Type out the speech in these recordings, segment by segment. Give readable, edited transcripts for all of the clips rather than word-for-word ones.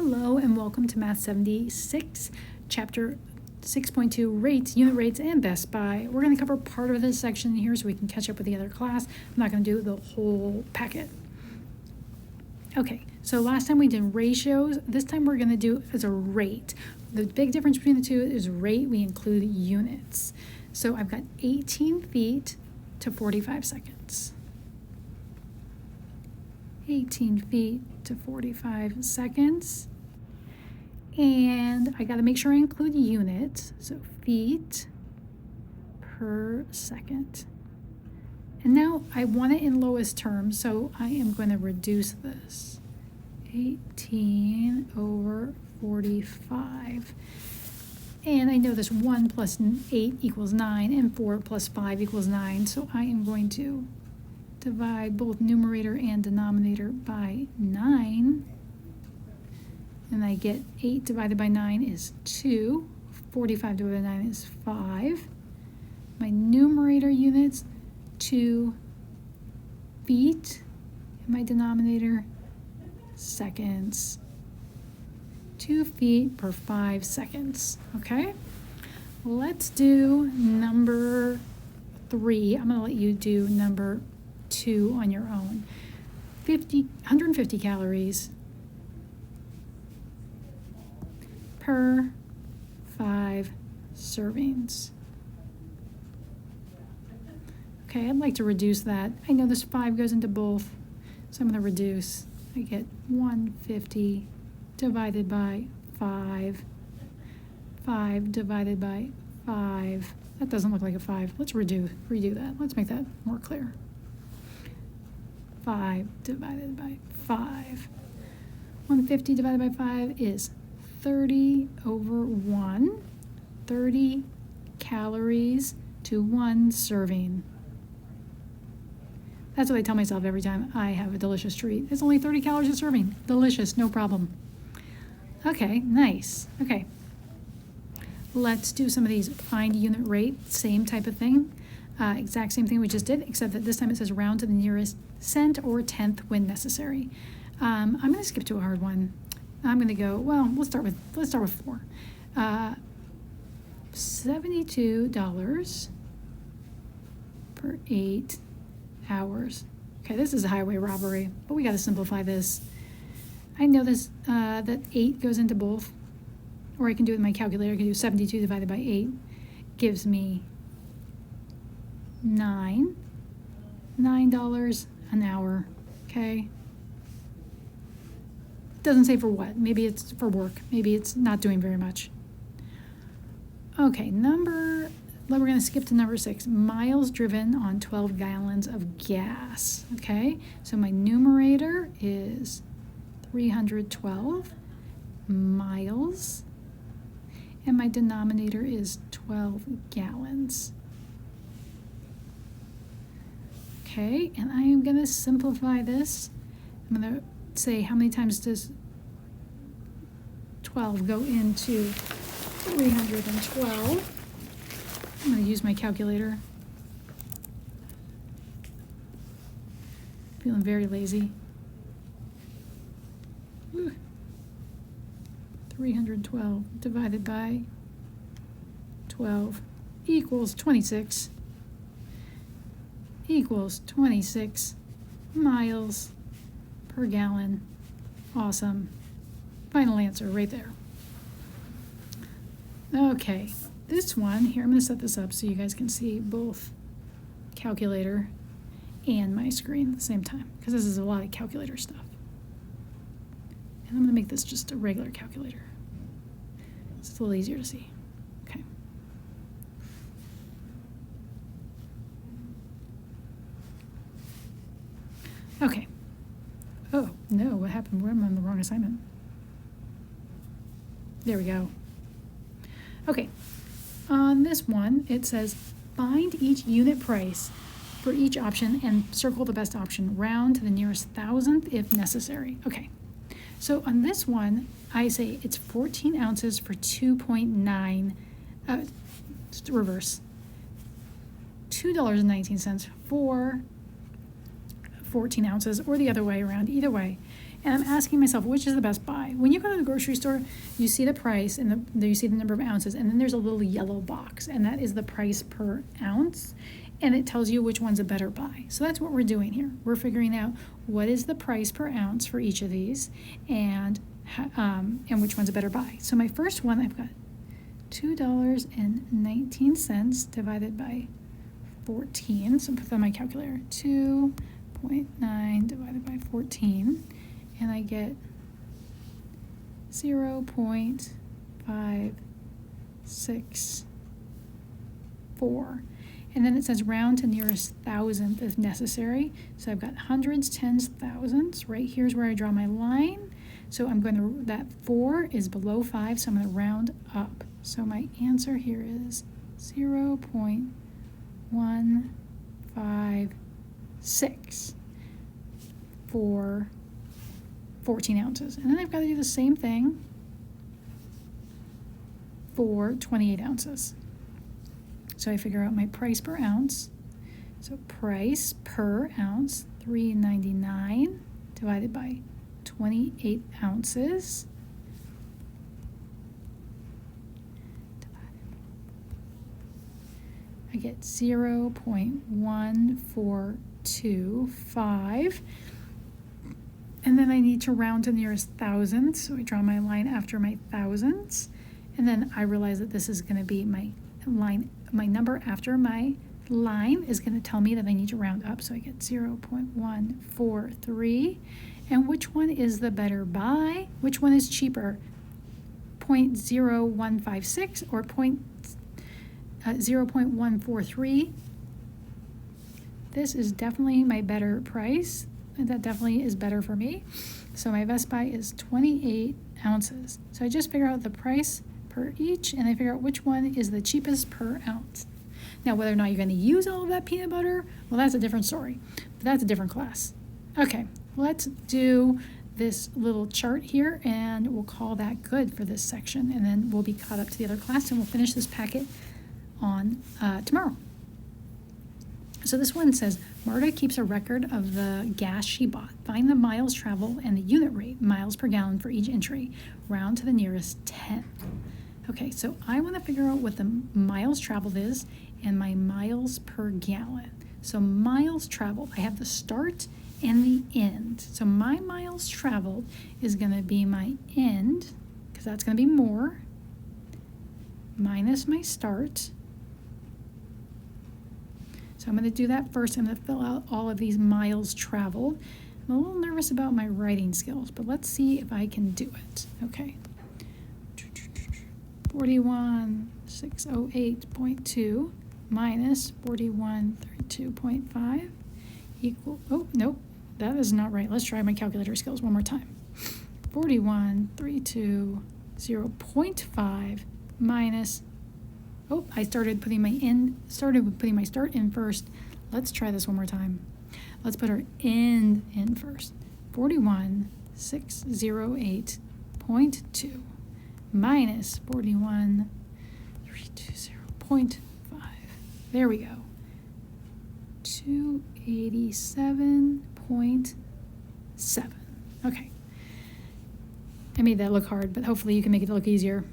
Hello and welcome to Math 76, Chapter 6.2, Rates, Unit Rates, and Best Buy. We're going to cover part of this section here so we can catch up with the other class. I'm not going to do the whole packet. Okay, so last time we did ratios. This time we're going to do as a rate. The big difference between the two is rate, we include units. So I've got 18 feet to 45 seconds. 18 feet to 45 seconds. And I got to make sure I include units, so feet per second. And now I want it in lowest terms, so I am going to reduce this. 18 over 45. And I know this 1 plus 8 equals 9, and 4 plus 5 equals 9, so I am going to divide both numerator and denominator by 9. And I get 8 divided by 9 is 2. 45 divided by 9 is 5. My numerator units, 2 feet. And my denominator, seconds. 2 feet per 5 seconds. Okay? Let's do number 3. I'm going to let you do number 2 on your own. 150 calories per 5 servings. Okay, I'd like to reduce that. I know this 5 goes into both, so I'm going to reduce. I get 150 divided by 5. 5 divided by 5. That doesn't look like a 5. Let's redo that. Let's make that more clear. 5 divided by 5. 150 divided by 5 is 30 over 1. 30 calories to 1 serving. That's what I tell myself every time I have a delicious treat. It's only 30 calories a serving. Delicious, no problem. Okay, nice. Okay. Let's do some of these. Find unit rate, same type of thing. Exact same thing we just did, except that this time it says round to the nearest cent or tenth when necessary. I'm going to skip to a hard one. I'm going to go, well, let's start with 4. $72 per 8 hours. Okay, this is a highway robbery, but we got to simplify this. I know this that 8 goes into both, or I can do it in my calculator. I can do 72 divided by 8 gives me $9 an hour. Okay. Doesn't say for what. Maybe it's for work. Maybe it's not doing very much. Okay, we're going to skip to number 6. Miles driven on 12 gallons of gas. Okay, so my numerator is 312 miles, and my denominator is 12 gallons. Okay, and I am going to simplify this. I'm going to say how many times does 12 go into 312. I'm going to use my calculator. Feeling very lazy. 312 divided by 12 equals 26. Equals 26 miles per gallon. Awesome. Final answer right there. Okay, this one here, I'm going to set this up so you guys can see both calculator and my screen at the same time, because this is a lot of calculator stuff. And I'm going to make this just a regular calculator. It's a little easier to see. Okay. Okay. Oh, no, what happened? I'm on the wrong assignment. There we go. Okay, on this one, it says find each unit price for each option and circle the best option. Round to the nearest thousandth if necessary. Okay, so on this one, I say it's 14 ounces for 2.9, reverse, $2.19 for 14 ounces, or the other way around. Either way, And I'm asking myself, which is the best buy? When you go to the grocery store, you see the price and you see the number of ounces, and then there's a little yellow box, and that is the price per ounce, and it tells you which one's a better buy. So that's what we're doing here. We're figuring out what is the price per ounce for each of these, and which one's a better buy. So my first one, I've got $2.19 divided by 14. So put that on my calculator. 2.9 divided by 14, and I get 0.564. And then it says round to nearest thousandth if necessary. So I've got hundreds, tens, thousands. Right here's where I draw my line. So I'm going to, that 4 is below 5, so I'm going to round up. So my answer here is 0.156 for 14 ounces. And then I've got to do the same thing for 28 ounces. So I figure out my price per ounce. So price per ounce, $3.99 divided by 28 ounces. I get 0.1425. And then I need to round to nearest thousandth, so I draw my line after my thousandths. And then I realize that this is going to be my line, my number after my line is going to tell me that I need to round up, so I get 0.143. And which one is the better buy? Which one is cheaper? 0.0156 or 0.143? This is definitely my better price. That definitely is better for me. So my best buy is 28 ounces. So I just figure out the price per each, and I figure out which one is the cheapest per ounce. Now, whether or not you're going to use all of that peanut butter, well, that's a different story. But that's a different class. Okay, let's do this little chart here, and we'll call that good for this section, and then we'll be caught up to the other class, and we'll finish this packet on tomorrow. So this one says, Marta keeps a record of the gas she bought. Find the miles traveled and the unit rate, miles per gallon for each entry. Round to the nearest 10. Okay, so I want to figure out what the miles traveled is and my miles per gallon. So miles traveled, I have the start and the end. So my miles traveled is going to be my end, because that's going to be more, minus my start. So I'm going to do that first. I'm going to fill out all of these miles traveled. I'm a little nervous about my writing skills, but let's see if I can do it. Okay. 41608.2 minus 4132.5 equal, oh, nope, that is not right. Let's try my calculator skills one more time. 4132.5 minus, oh, I started putting my start in first. Let's try this one more time. Let's put our end in first. 41608.2 minus 41320.5. There we go. 287.7. Okay. I made that look hard, but hopefully you can make it look easier.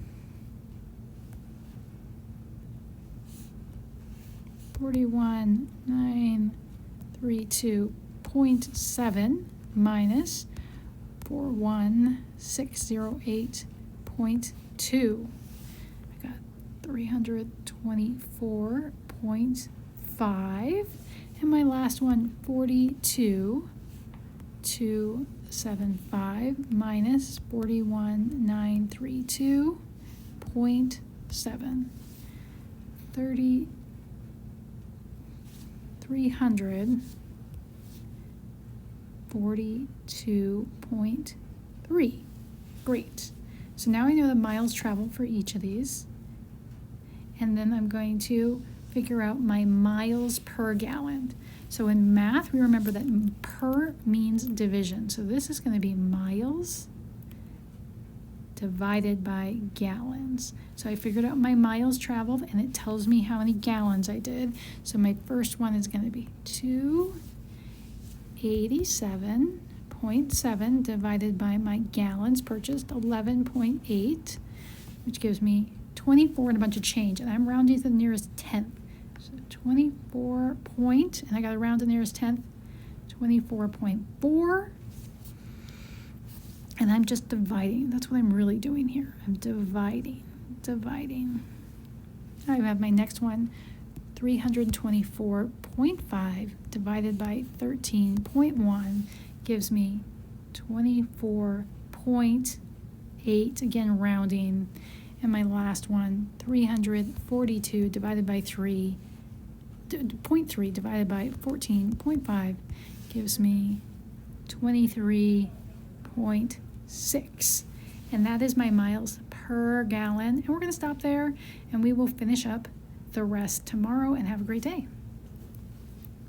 41932.7 minus 41608.2. I got 324.5. And my last one, 42275 minus 41932.7. 342.3. Great. So now I know the miles traveled for each of these. And then I'm going to figure out my miles per gallon. So in math, we remember that per means division. So this is going to be miles divided by gallons. So I figured out my miles traveled, and it tells me how many gallons I did. So my first one is going to be 287.7 24.7 divided by my gallons purchased, 11.8, which gives me 24 and a bunch of change, and I'm rounding to the nearest tenth. So 24 point, and I got to round to the nearest tenth, 24.4, and I'm just dividing. That's what I'm really doing here. I'm dividing. I have my next one, 324.5 divided by 13.1 gives me 24.8, again rounding. And my last one, 342 divided by 0.3 divided by 14.5 gives me 23.6. And that is my miles per gallon. And we're going to stop there, and we will finish up the rest tomorrow, and have a great day.